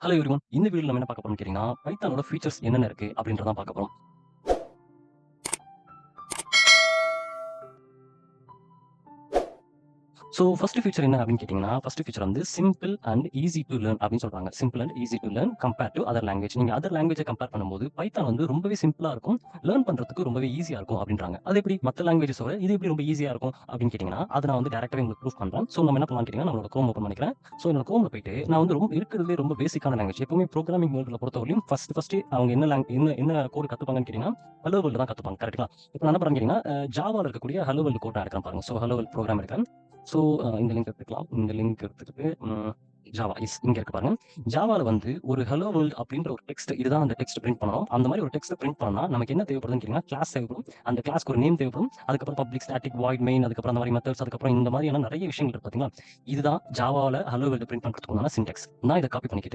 Hello everyone. இந்த வீடியோல நம்ம என்ன பார்க்க போறோம்னு கேட்டீங்கன்னா, பைத்தானோட ஃபீச்சர்ஸ் என்னென்ன இருக்கு அப்படின்றத தான் பார்க்க போறோம். ஸோ ஃபர்ஸ்ட் ஃபீச்சர் என்ன அப்படின்னு கேட்டீங்கன்னா, ஃபர்ஸ்ட் ஃபீச்சர் வந்து simple and easy to learn அப்படின்னு சொல்றாங்க. Simple and easy to learn compare to other language. நீங்க அதர் லாங்குவேஜ கம்பேர் பண்ணும்போது பைத்தான் வந்து ரொம்பவே சிம்பிளா இருக்கும். லேர்ன் பண்றதுக்கு ரொம்பவே ஈஸியா இருக்கும் அப்படின்றாங்க. அது எப்படி மத்த லாங்குவேஜஸோட இது எப்படி ரொம்ப ஈஸியா இருக்கும் அப்படின்னு கேட்டீங்கன்னா, அத நான் வந்து டைரக்ட்டாவே உங்களுக்கு ப்ரூஃப் பண்றேன். ஸோ நம்ம என்ன பண்ணலாம்னு கேட்டீங்கன்னா, நம்மளோட குரோம் ஓப்பன் பண்ணிக்கிறேன். ஸோ என்னோட குரோம்ல போயிட்டு நான் வந்து ரொம்ப இருக்கிறதுலே ரொம்ப பேசிக்கான லாங்குவேஜ். எப்பவுமே புரோகிராமிங் வேர்ல்டுல பொறுத்தவரையும் ஃபர்ஸ்ட் அவங்க என்ன கோட் கத்துப்பாங்கன்னு கேட்டீங்கன்னா, ஹலோ வேர்ல்டு தான் கத்துப்பாங்க. கரெக்ட்டுங்களா? இப்ப நான் என்ன பண்றேன்னு கேட்டீங்கன்னா, ஜாவால இருக்கக்கூடிய ஹலோ வேர்ல்டு கோட் நான் எடுக்கிறேன் பாருங்க. ஸோ ஹலோ வேர்ல்டு ப்ரோகிராம் எடுக்கிறேன். ஸோ இந்த லிங்க் எடுத்துக்கலாம். இந்த லிங்க் எடுத்துக்கிட்டு ஜாவா இங்க இருக்கு பாருங்க. ஜாவால வந்து ஒரு ஹலோ வேர்ல்ட் அப்படின்ற ஒரு டெக்ஸ்ட் இதுதான் அந்த டெக்ஸ்ட் பிரிண்ட் பண்ணணும். அந்த மாதிரி ஒரு டெக்ஸ்ட் பிரிண்ட் பண்ணா நமக்கு என்ன தேவைப்படுதுன்னு கேட்டீங்கன்னா, கிளாஸ் தேவைப்படும். அந்த கிளாஸ்க்கு ஒரு நேம் தேவைப்படும். அதுக்கப்புறம் பப்ளிக், ஸ்டாட்டிக், வாய்ட், மெயின் அதுக்கப்புறம் அந்த மாதிரி மெத்தட்ஸ் அதுக்கப்புறம் இந்த மாதிரியான நிறைய விஷயங்கள் இருக்கு பார்த்தீங்களா? இதுதான் ஜாவால ஹலோ வேர்ல்ட் பிரிண்ட் பண்றதுக்கு உண்டான சின்டாக்ஸ். நான் இத காப்பி பண்ணிக்கிட்டு